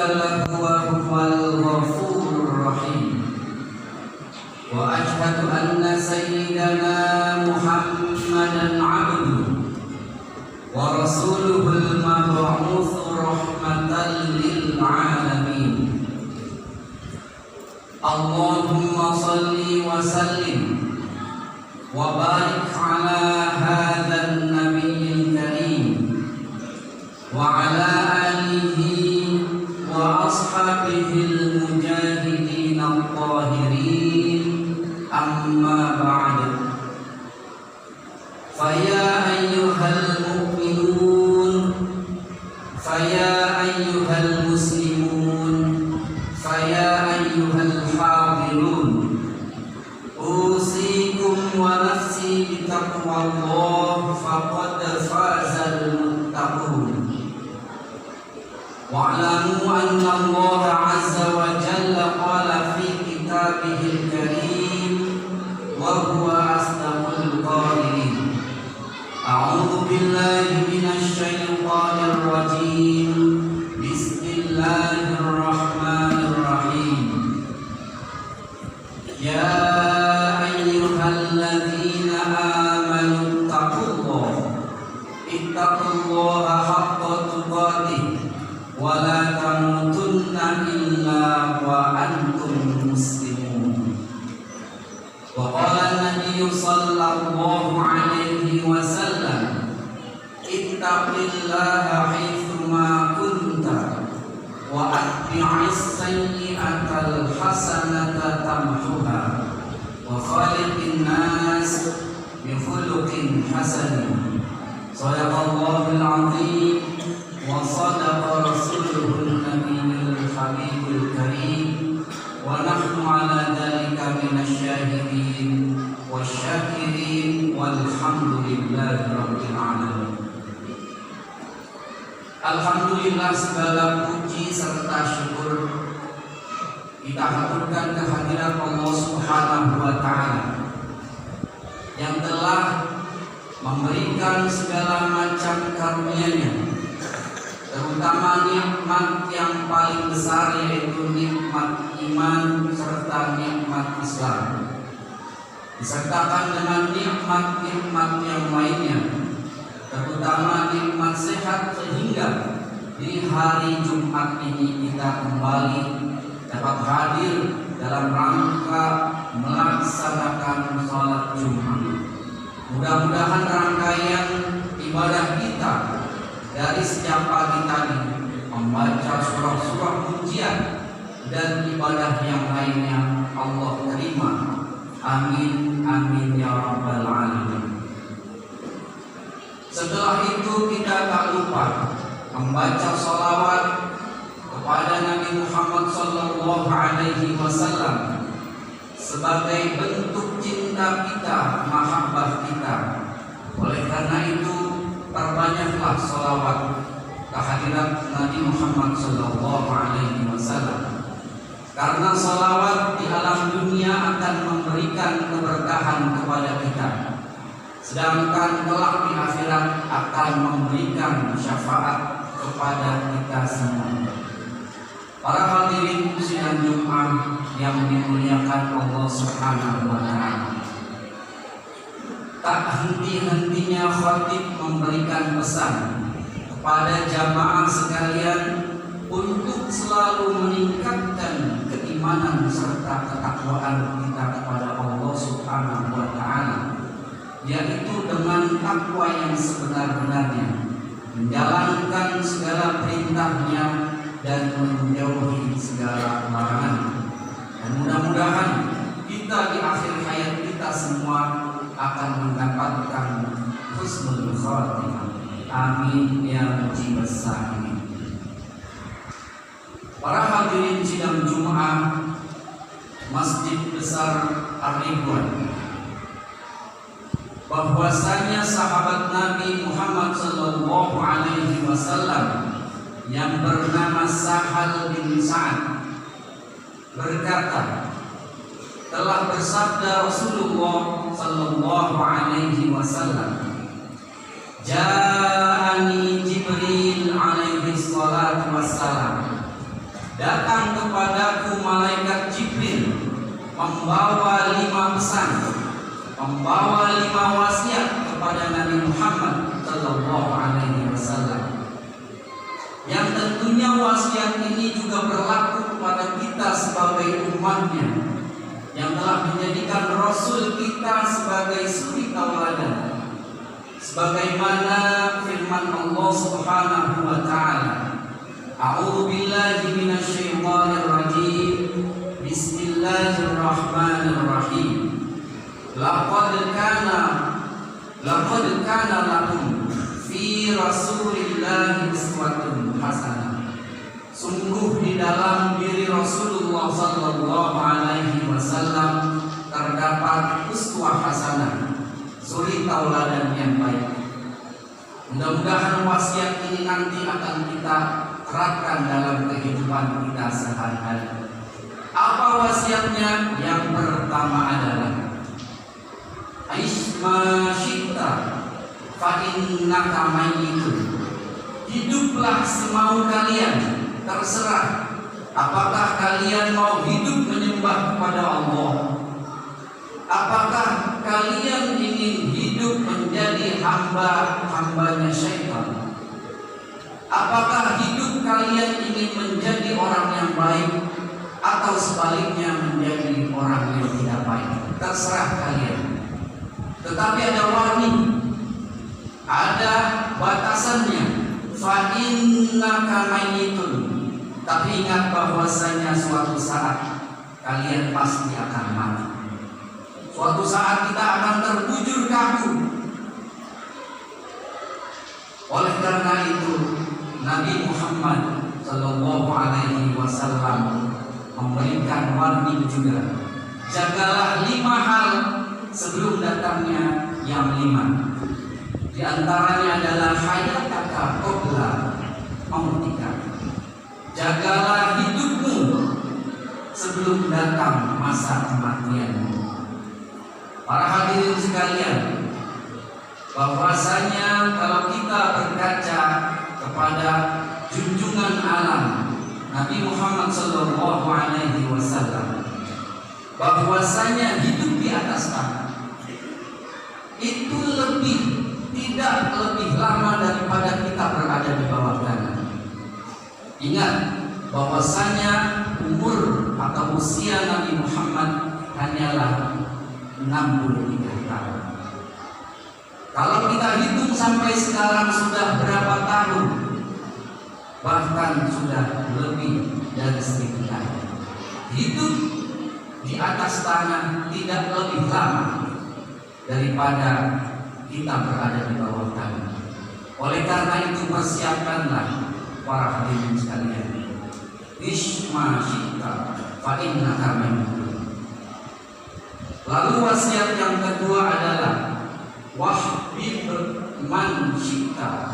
له وهو الغفور الرحيم وأشهد أن سيدنا محمدا عبده ورسوله المبعوث رحمة للعالمين اللهم صل وسلم وبارك على هذا النبي الكريم وعلى آله وأصحابه المجاهدين الطاهرين أما بعد فيا أيها المؤمنون فيا أيها المسلمون فيا أيها الحاضرون أوصيكم ونفسي بتقوى الله فقد فاز المتقون واعلموا أن الله عز وجل قال في كتابه الكريم وهو أصدق القائلين أعوذ بالله من الشيطان الرجيم بسم الله الرحمن الرحيم يا أيها الذين آمنوا اتقوا الله حق تقاته ولا تموتن إلا وأنتم مسلمون وقال النبي صلى الله عليه وسلم اتق الله حيثما كنت وأتبع السيئة الحسنة تمحها وخالق الناس بخلق حسن صدق الله العظيم وصدق رسوله النبي الحبيب الكريم ونحن على ذلك من الشاهدين والشاكرين والحمد لله رب العالمين. Alhamdulillah, segala puji serta syukur kita haturkan kehadiran Allah Subhanahu wa Ta'ala yang telah memberikan segala macam karunia-Nya, terutama nikmat yang paling besar yaitu nikmat iman serta nikmat Islam, disertakan dengan nikmat-nikmat yang lainnya, terutama nikmat sehat, sehingga di hari Jumat ini kita kembali dapat hadir dalam rangka melaksanakan sholat Jumat. Mudah-mudahan rangkaian ibadah kita dari sejak pagi tadi membaca surah-surah pujian dan ibadah yang lainnya Allah terima. Amin amin ya rabbal alamin. Setelah itu kita tak lupa membaca sholawat kepada Nabi Muhammad sallallahu alaihi wasallam sebagai bentuk cinta kita, mahabbah kita. Oleh karena itu perbanyaklah sholawat kehadirat Nabi Muhammad sallallahu alaihi wasallam, karena sholawat di alam dunia akan memberikan keberkahan kepada kita, sedangkan kelak di akhirat akan memberikan syafaat kepada kita semua. Para hadirin sidang Jumat yang dimuliakan Allah Subhanahu wa Ta'ala, tak henti-hentinya khatib memberikan pesan kepada jamaah sekalian untuk selalu meningkatkan keimanan serta ketakwaan kita kepada Allah Subhanahu wa Ta'ala, yaitu dengan takwa yang sebenar-benarnya, menjalankan segala perintahnya dan menjauhi segala larangan. Dan mudah-mudahan kita di akhir hayat kita semua akan mendapatkan husnul khatimah. Amin ya mujibas sa'ilin. Para hadirin sidang Jumat Masjid Besar Ar-Ridwan, bahwasanya sahabat Nabi Muhammad sallallahu alaihi wasallam yang bernama Sahal bin Sa'ad berkata, telah bersabda Rasulullah sallallahu alaihi wasallam, Ja'ani Jibril alaihi salatu wassalam datang kepadaku malaikat Jibril membawa 5 pesan, membawa 5 wasiat kepada Nabi Muhammad sallallahu alaihi wasallam. Yang tentunya wasiat ini juga berlaku kepada kita sebagai umatnya yang telah menjadikan Rasul kita sebagai suri tauladan. Sebagaimana firman Allah Subhanahu wa taala, A'udzu billahi minasyaitonir rajim. Bismillahirrahmanirrahim. Laqad kana lakum fi Rasulillahi uswatun hasanah. Sungguh di dalam diri Rasulullah sallallahu alaihi wasallam terdapat uswah hasanah, suri tauladan yang baik. Mudah-mudahan wasiat ini nanti akan kita terapkan dalam kehidupan kita sehari-hari. Apa wasiatnya? Yang pertama adalah Aish ma syi'ta fa innaka mayyitun. Hiduplah semau kalian, terserah apakah kalian mau hidup menyembah kepada Allah, apakah kalian ingin hidup menjadi hamba-hambanya syaitan, apakah hidup kalian ingin menjadi orang yang baik atau sebaliknya menjadi orang yang tidak baik, terserah kalian. Tetapi ada warning, ada batasannya. Fa innaka mayyitun. Tapi ingat bahwasanya suatu saat kalian pasti akan mati. Suatu saat kita akan terbujur kaku. Oleh karena itu Nabi Muhammad sallallahu alaihi wasallam memberikan warning juga. Jagalah 5 hal sebelum datangnya yang 5. Di antaranya adalah hayataka qabla mautika. Jagalah hidupmu sebelum datang masa kematianmu. Para hadirin sekalian, bahwasanya kalau kita berkaca kepada junjungan alam Nabi Muhammad sallallahu alaihi wasallam, bahwasanya hidup di atas tanah itu tidak lebih lama daripada kita berada di bawah tanah. Ingat bahwasanya umur atau usia Nabi Muhammad hanyalah 63 tahun. Kalau kita hitung sampai sekarang sudah berapa tahun? Bahkan sudah lebih dari 1000 tahun. Hidup di atas tanah tidak lebih lama daripada kita berada di bawah tanah. Oleh karena itu persiapkanlah para hadirin sekalian. Isma syi'ta fa innaka mayyitun. Lalu wasiat yang kedua adalah wahbib man syi'ta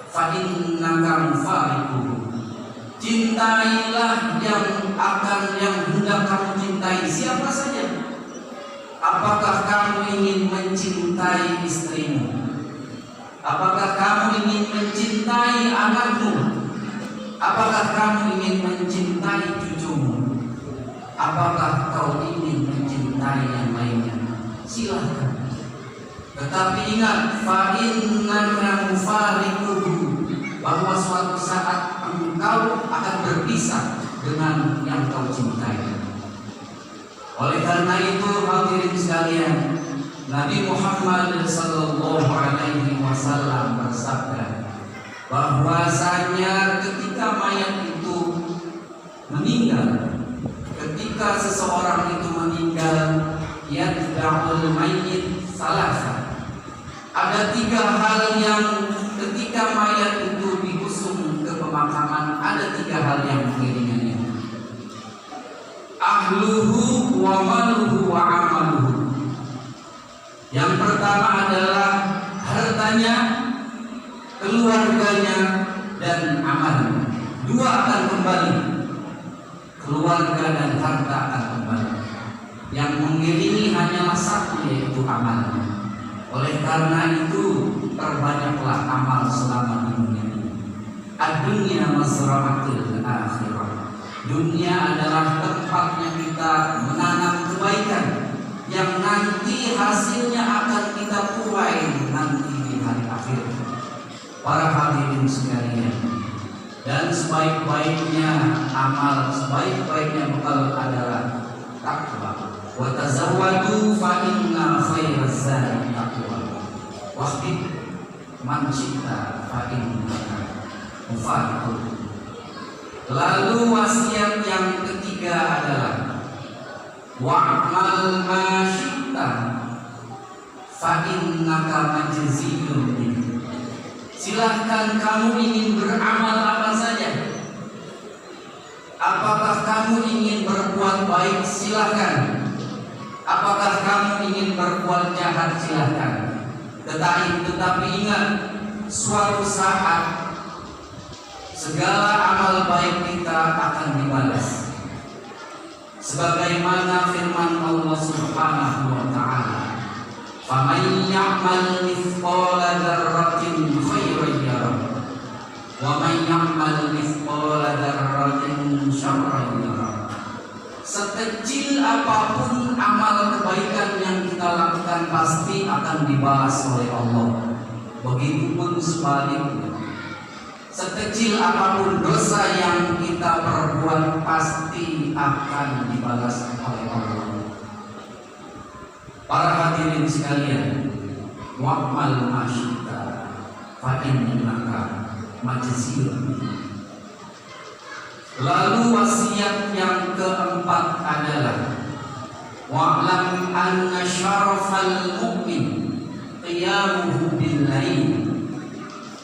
fa innaka mufariquhu. Cintailah yang hendak kamu cintai, siapa saja. Apakah kamu ingin mencintai istrimu? Apakah kamu ingin mencintai anakmu? Apakah kamu ingin mencintai cucumu? Apakah kau ingin mencintai yang lainnya? Silahkan. Tetapi ingat, fa innaka mufariquhu, bahwa suatu saat engkau akan berpisah dengan yang kau cintai. Oleh karena itu hadirin sekalian, Nabi Muhammad sallallahu alaihi wasallam bersabda bahwasanya ketika mayat itu meninggal, ketika seseorang itu meninggal, yatba'ul mayyit salasa. Ada 3 hal yang ketika mayat itu diusung ke pemakaman, ada 3 hal yang mengiringinya. Ahluhu wa maluhu wa amaluhu. Yang pertama adalah hartanya, keluarganya, dan amalnya. 2 akan kembali. Keluarga dan harta akan kembali. Yang mengiringi hanyalah 1, yaitu amalnya. Oleh karena itu perbanyaklah amal selama di dunia ini. Ad-dunya mazra'atul akhirah. Dunia adalah tempatnya kita menanam kebaikan yang nanti hasilnya akan kita tuai nanti di hari akhir. Para hadirin sekalian, dan sebaik-baiknya amal, sebaik-baiknya bekal adalah takwa. Wa tazawwadu fa inna khairaz zadi taqwa. Wahid man syi'ta fa innaka mufariqun. Lalu wasiat yang ketiga adalah wa'mal ma syi'ta fa innaka majziyun bihi. Silahkan kamu ingin beramal apa saja. Apakah kamu ingin berbuat baik? Silahkan. Apakah kamu ingin berbuat jahat? Silahkan. Tetapi ingat, suatu saat segala amal baik kita akan dibalas. Sebagaimana firman Allah Subhanahu wa ta'ala, "Faman ya'mal mithqala dzarratin khairan yarah, wa man ya'mal mithqala dzarratin syarran yarah." Sekecil apapun amal kebaikan yang kita lakukan pasti akan dibalas oleh Allah. Begitupun sebaliknya, sekecil apapun dosa yang kita perbuat pasti akan dibalas oleh Allah. Para hadirin sekalian, wa'mal ma syi'ta fa innaka majziyun. Lalu wasiat yang keempat adalah wa'lam anna syarafal mu'min qiyamuhu bil lail.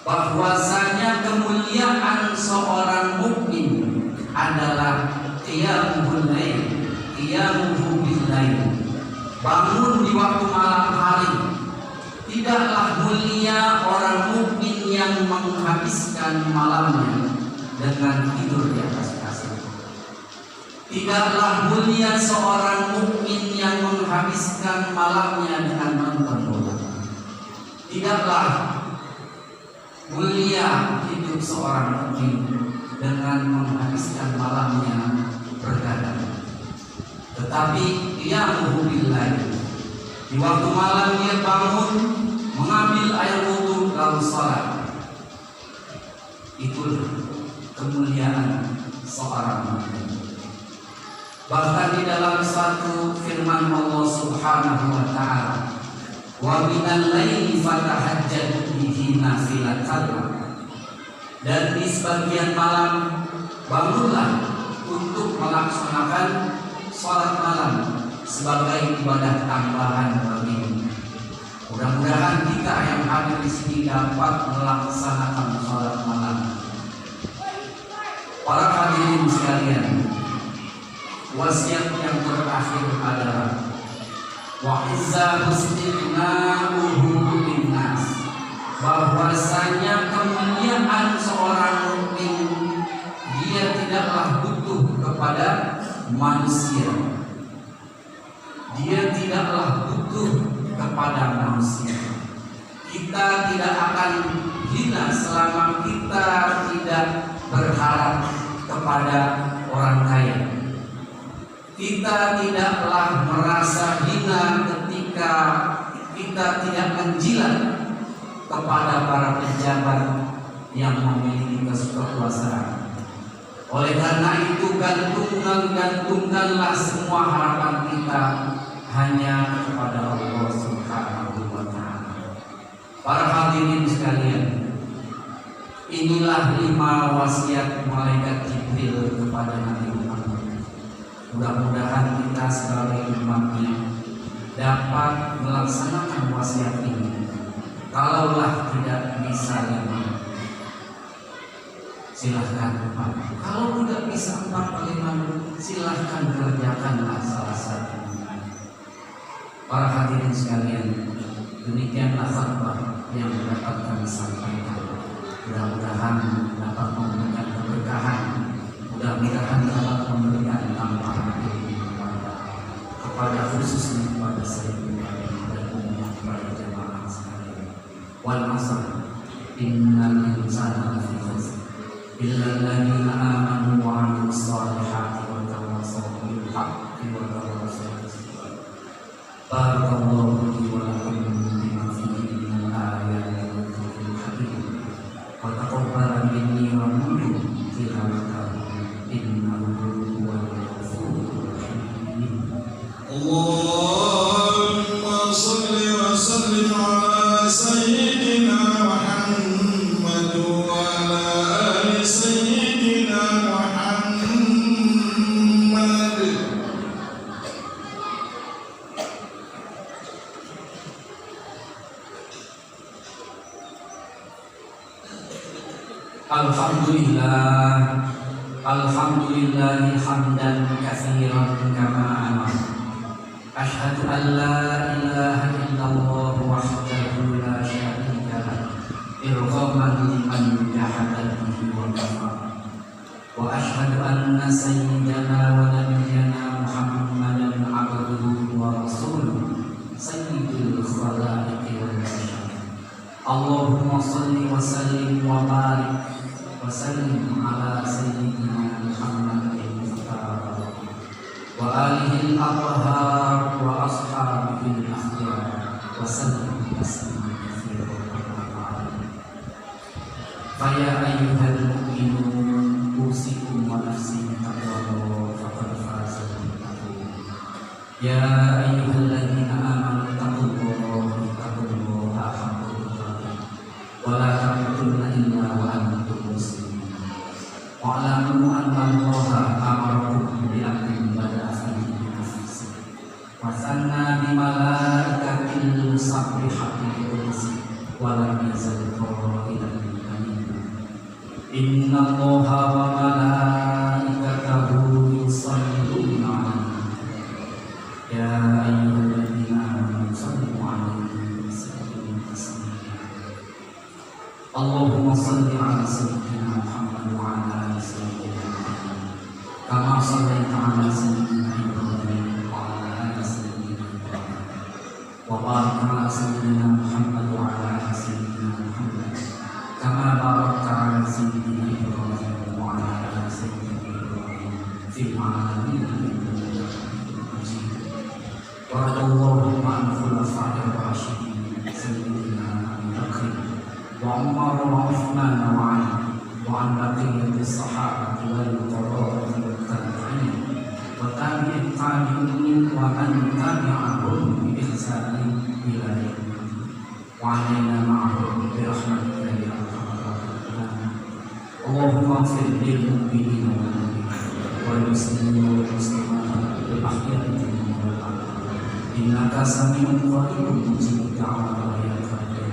Bahwasanya kemuliaan seorang mukmin adalah qiyamul lail, qiyamuhu bil lail. Bangun di waktu malam hari. Tidaklah mulia orang mukmin yang menghabiskan malamnya dengan tidur di atas kasur. Tidaklah mulia seorang mukmin yang menghabiskan malamnya dengan nonton bola. Tidaklah mulia hidup seorang mukmin dengan menghabiskan malamnya bergadang. Tetapi dia bil-lail. Di waktu malam dia bangun, mengambil air wudhu lalu salat. Itulah kemuliaan seorang mukmin. Bahkan di dalam satu firman Allah Subhanahu wa ta'ala, wa minal laili fatahajjad bihi nafilatan. Dan di sebagian malam bangunlah untuk melaksanakan salat malam sebagai ibadah tambahan bagimu. Mudah-mudahan kita yang hadir di sini dapat melaksanakan salat malam. Para hadirin sekalian, wasiat yang terakhir adalah wa izza istighna'uhu linnas. Bahwasanya kemuliaan seorang mukmin, dia tidaklah butuh kepada manusia. Dia tidaklah butuh kepada manusia. Kita tidak akan hina selama kita tidak berharap kepada orang kaya. Kita tidaklah merasa hina ketika kita tidak menjilat kepada para pejabat yang memiliki kekuasaan. Oleh karena itu, gantungkanlah semua harapan kita hanya kepada Allah Subhanahu wa ta'ala. Para hadirin sekalian, inilah 5 wasiat malaikat Jibril kepada Nabi Muhammad. Mudah-mudahan kita sebagai umatnya dapat melaksanakan wasiat ini. Kalaulah tidak bisa 5, silahkan 4. Kalau tidak bisa 4 atau 5, silahkan kerjakanlah salah satu. Para hadirin sekalian, demikianlah khutbah yang dapat kami sampaikan. Mudah-mudahan dapat memberikan keberkahan, mudah-mudahan dapat memberikan tambahan kepada khususnya kepada saya dan kepada jemaah sekalian. Wal 'asr innal insana lafi khusr illal ladzina amanu wa 'amilus shalihati wa tawassaw bil haqqi wa tawassaw bis sabr. Barakallahu li wa lakum bima fihi min al-ayati wa dhikril hakim. Wa taqabbal minni wa minkum tilawatahu innahu huwal ghafurur rahim. Allahumma shalli wa sallim ala sayyidina Muhammad wa ala ali sayyidina Muhammad. Alhamdulillah hamdan katsiran kama amara. Asyhadu an la ilaha illallah wahdahu la syarika lah irghaman liman jahada bihi wa kafara. Wa asyhadu anna sayyidana wa nabiyyana Muhammadan abduhu wa rasuluhu sayyidul khalaiqi wal bashar. Allahumma shalli wa sallim wa barik wa sallim ala sayyidina Muhammadin wa alihi al-athhar wa ashabihi al-akhyar wa sallim tasliman katsiran. Fa ya ayyuhal mu'minun usikum wa nafsi taqwallaha faqad faza al-muttaqun. Ya ayyuhalladzina amanu taqullaha haqqa tuqatih wa la tamutunna illa wa antum muslimun. Wa'lamu anna Allaha amarakum bi amrin bada'a fihi bi nafsihi wa sanna bi malaikatil musabbihati bi qudsi wa lam yazal qailan bil kalim. Inna Allaha wa malaikatahu yusalluna 'alan nabi ya ayyuhalladzina amanu sallu 'alaihi wa sallimu taslima. Allahumma shalli 'ala sayyidina Muhammad wa 'ala ali sayyidina Muhammad kama shallaita 'ala sayyidina Ibrahim wa 'ala ali sayyidina Ibrahim wa barik 'ala sayyidina Muhammad wa 'ala ali sayyidina Muhammad kama barakta 'ala sayyidina Ibrahim wa 'ala ali sayyidina Ibrahim fil 'alamin innaka Hamidum Majid. Wa radallahu 'anil khulafa'ir rasyidin sayyidina Abu Bakr wa Umar wa Uthman wa Ali wa an baqiyatis sahabati wal qurrati wat tabi'in wa tabi'it tabi'in wa man tabi'ahum bi ihsanin ila yaumil wa 'alaina ma'ahum bi rahmatika ya arhamar rahimin. Allahumma ighfir lil mu'minina wal mu'minat wal muslimina wal muslimat wal ahya'i minhum wal amwat innaka sami'un qaribun mujibud da'wat ya qadir.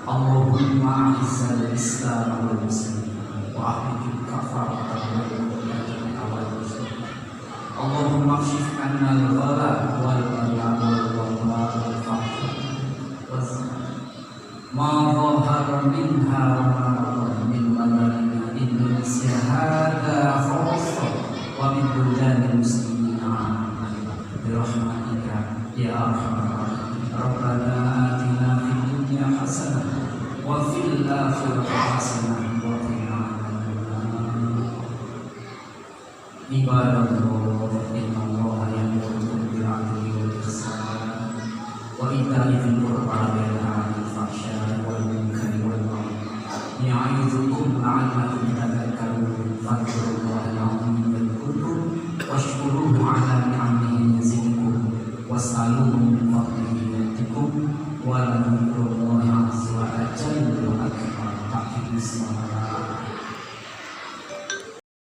Allahumma a'izzal islam wal muslimin wa ahmil kafarata wal mu'minina wal muslimin. Allahumma kshif 'anna al-ghala wal bala wal wabaa wal faqr ma dhahara minha wa ma batan min baladina Indonesia hadza khassa wa min buldanil muslimin 'amman bi rahmatika ya arhamar rahimin. Rabbana atina fid dunya hasanah wa fil akhirati hasanah wa qina adzabannar. Ibadallah innallaha ya'muru bil 'adli wal ihsan wa ita'i dzil qurba wa yanha 'anil fahsya'i wal munkari wal baghi ya'idzukum la'allakum tadhakkarun. Fadhkurullaha al-'azim yadhkurkum washkuruhu 'ala ni'amihi yazidkum was'aluhu min fadlihi yu'tikum wa la